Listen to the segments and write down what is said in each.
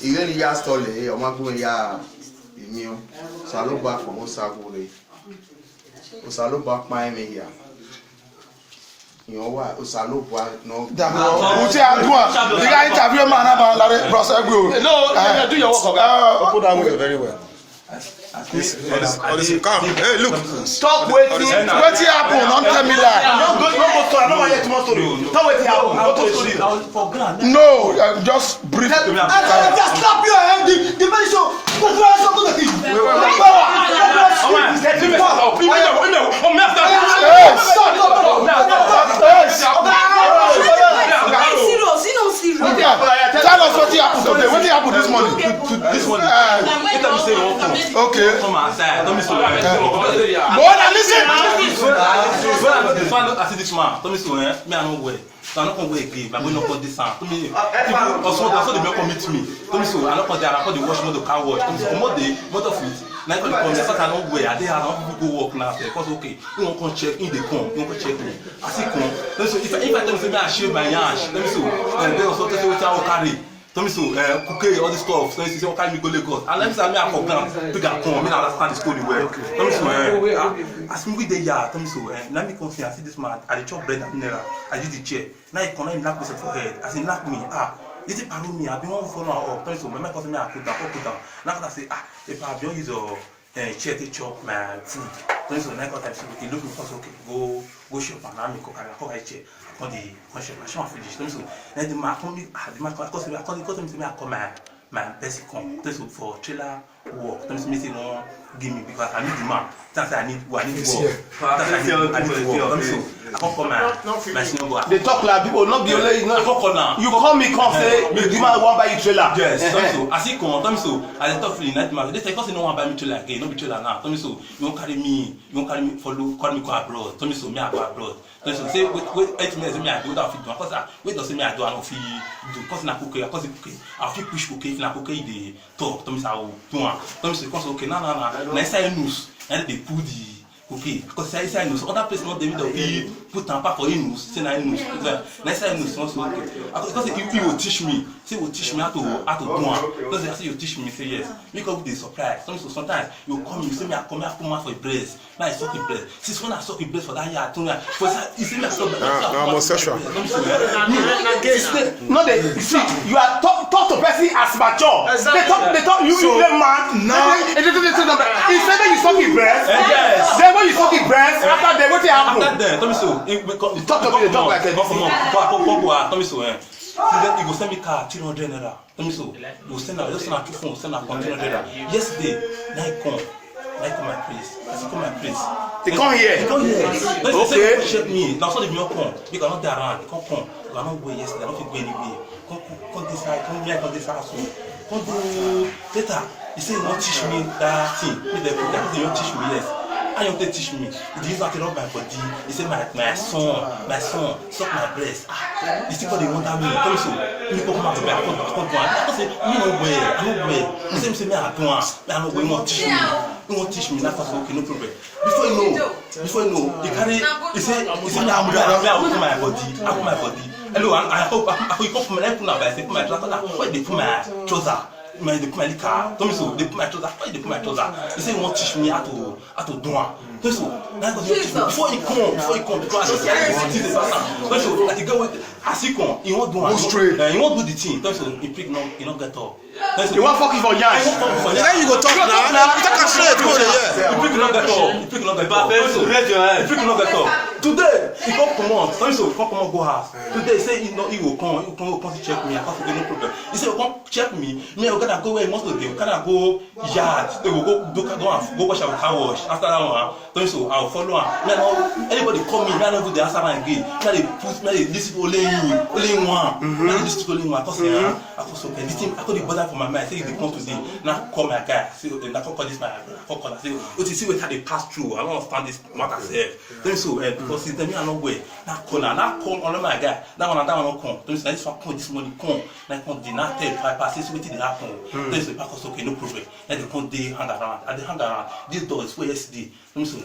Ireli ya stole omagbo ya emi o saloba ko mo sagore o saloba pa emi ya yo wa o saloba no uti adua the guy interview man about Larry Prosegbo no do your work put down with very well. Come. Hey, look. Stop waiting. What happen? Don't tell me that. No, I don't want to hear too much story. Stop waiting. Go to story. No, just breathe. Just stop your head. The man show. Tell us what happened today. What happened this morning? This morning. Okay. Come outside. Don't be so. Go on and listen. I see this man. Don't be so. Me I no way. So I no come way again. But we no call this sound. To me, also they make come meet me. Don't be so. I no come there. I call the wash motor car wash. Don't be so. Come the motor food. Now come come. So I no way. I dey have people go work now. Because okay, you won't come check. In the come. You won't check me. I see come. Don't be so. If I tell you say me I shave my yansh. Don't be so. Then also tell you what I carry. Tell me so, cooking all this stuff. So you say, okay, me go Lagos. And let me say, me I come down to get home. Me understand this story well. Tell me so, as me with the yard. Tell me so, let me come see. I see this man. I dey chop bread and naira. I use the chair. Now he come, he knock me for head. As he knock me, is it pardon me? I been one follow up. Tell me so, my cousin me I put down. Now I say, if I don't use a chair to chop my food. Tell me so, now I say, okay, look me first. Okay, go shop and now me cook. I cook a chair. Quand the question machine finish, donc so, then the man come me, the man because me I come my best come, so for trailer work, donc me say no give me because I need the man, that's I need work, that's I need work, donc so I come for my single. They talk like people, not the only, I come for now. You call me, come say, the man want buy you trailer. Yes, so I see come, so I dey talk for the night man. They say because no one buy me trailer again, no be trailer now. So you won't carry me, follow, call me go abroad. So me I go abroad. So say wait 8 minutes me I go without fit do because wait does say me I do and fit do because na cook because I fit push cook if na cook dey talk to me say I will do am. So because okay na inside news and they put the okay because inside news other place not dey dey put am back for news say na news na inside news also okay because if you will teach me say will teach me how to do am because I say you teach me say yes make up dey surprise sometimes you come you say me I come here put mouth for a breast now I suck a breast since when I suck a breast for that year for you say me I suck I'm homosexual. No, they see you are talk to person as mature. They talk you the man. No, he said that you suck his breast. Yes. Then when you suck his breast, after that what happen? After that, tell me so. You talk to me, they talk like that. Tell me so. Then you go send me car 300 naira. Tell me so. You send out, just send out 2 phones, send out 300 naira. Yesterday, now I come my place. I come my place. They come here. Okay. Check me. Now so they don't come. You cannot get around. They can't come. You are not going yesterday. I don't feel go anywhere. Come this side. Come here. Come this house. Come do later. You say you won't teach me that thing. That thing you won't teach me. Yes. And you won't teach me. You didn't back it up my body. You say my son, suck my breast. You see what they want that way. Tell me so. You come back to me. I can't go. I say me no way. I no way. You say me I go. I no way. You won't teach me. You won't teach me. That's okay. No problem. Before you know, you carry. You say me I'm put my body. I put my body. Hello, I hope you come from my put my body. Put my trouser. Why they put my trouser? They put my car. Tell me so. They put my trouser. Why they put my trouser? You say you won't teach me how to do it. Tell me so. Before you come, because I see the person. Tell me so. Like you go with as you come, you won't do it. You won't do the thing. Tell me so. You pick no, you not get up. You want fucking for yash. Then you go talk now. You talk straight. You pick no get up. You pick no get up. You pick no get up. Today, he come on. Tell me so. Come on, go house. Today, say he will come. He come to check me. I can't forget no problem. He say, come check me. Me, I'm gonna go where he must go. Gonna go yard. They will go wash our car wash. After that one, tell me so. I'll follow him. Anybody call me. I don't do the answer again. They put me. This is only one. This is only one. Cause I was okay. This thing I couldn't bother for my mind. Say they come today. Now call my guy. Say I call this my call. Say what you see what they pass through. I don't understand this matter. Say tell me so. Because he tell me I no way. Now call on my guy. That one not come. Tell me so. This one come. This money come. Now come the now tell I pass. Say what did happen. Tell me so. Okay, no problem. Then they come. They hang around. They hang around. This door is where yesterday. Tell me so.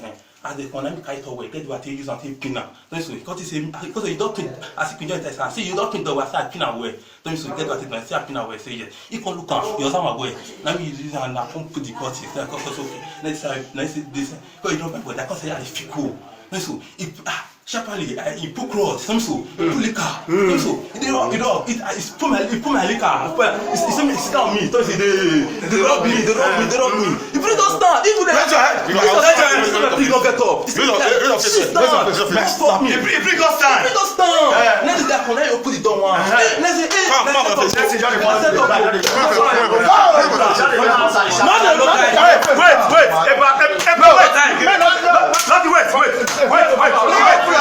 as they come, let me carry towel, get what you use and take pin am. Don't you because you don't pin as you pin your test. See you don't pin towel, say pin away. Don't you get what it means? Say pin away, say yes. You can look am, you sama go. Now me use and I come put the cut here. Say okay. Let's say this. Because you don't buy, I can say I feel cool. Don't you? Sharply, he put cross, some so, put liquor, so, it's put my liquor, it's down me, so they rob me. If you don't stand, even the you don't get up. Stop me. If you don't stand, let's get on, let you put it on one. Let's say,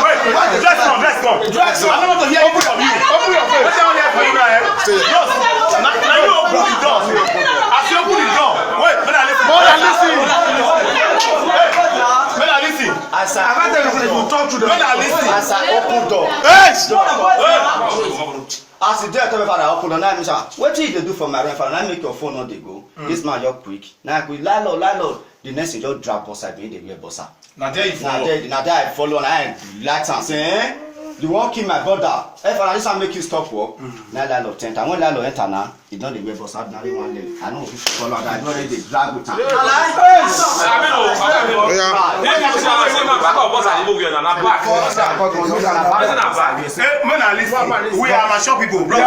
Let's go. I don't want to hear it from you. Open your face. Let's hear from you now. Now you open the door. As you open the door, wait, when I listen. When I listen. As I talk to them. When I listen. As I open door. As you dare tell me father, open the night, what did you do for my grandfather? I make your phone not they go. This man just quick. Now we landlord. The next thing just drag bossa be the way bossa. Now there you follow. Now there I follow and I light and say, you won't kill my brother. If I listen make you stop work, now landlord tent. And when landlord enter now, he don't the way bossa now they want them. I know if you follow that, I know they drag with time. We are mature people, bro.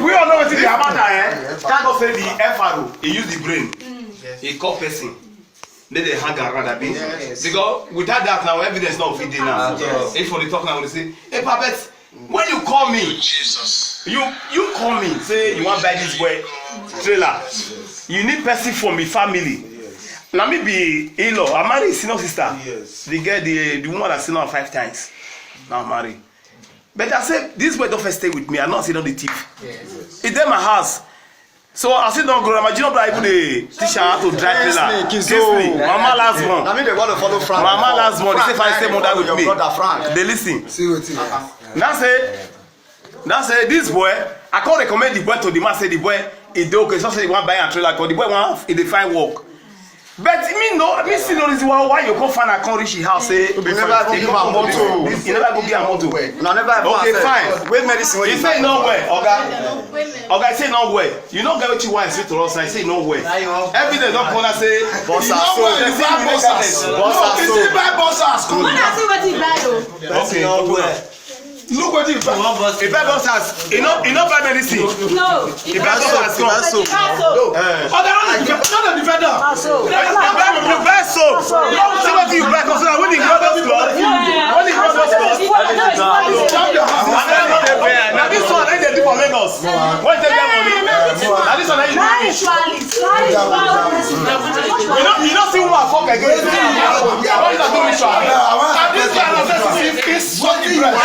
We all know what it is about that. Can't go say the FRO. He use the brain. He call person. Then they hang around a bit. Because without that now, evidence not feeding now. If for the talk now, they say, hey, Papet, when you call me, you call me, say you want to buy this way trailer. You need person from my family. Now me be in-law. I marry his senior sister. The woman that seen her 5 times. Now I'm married. But I said, this way don't first stay with me. I'm not sitting on the thief. It's in my house. So I said, don't go. Imagine not able to teach her how to drive trailer. Mama last one. I mean, they want to follow Frank. Mama last one. They say, if I stay more than with me, they listen. See what now say, this boy, I can't recommend the boy to the man. Say the boy, he do okay. So say he want buy a trailer. Because the boy want he define work. But me see no reason why you come find I can't reach his house. Say you never go give a motor. You never go give a motor. No, never. Okay, fine. Wait medicine. You say no way, okay, say no way. You don't get what you want. Say to us, I say no way. Evidence don't come and say. Bossa. It's bad bossas. When I say what he bad though. Okay, no way. Look what he bad. A bad bossas. You know bad medicine. No. A bad bossas. No. Not the defender. The best soap. See what you back on. When the brothers go. When the brothers go. Now this one I did for Lagos. When they get money. Now this one I did. You don't see woman fuck again. What is that doing? And this guy is so different.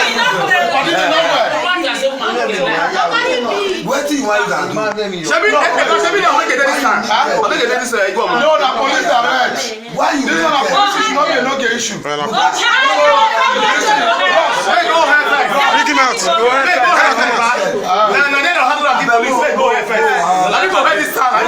What do you want to do? Shebi don't make it this time. I make it this go. No, na police arrest. Why you? This one na police issue, no get issue. Hey, go ahead, Bring him out. Now they don't handle the police. Go ahead, first. I need to head this time.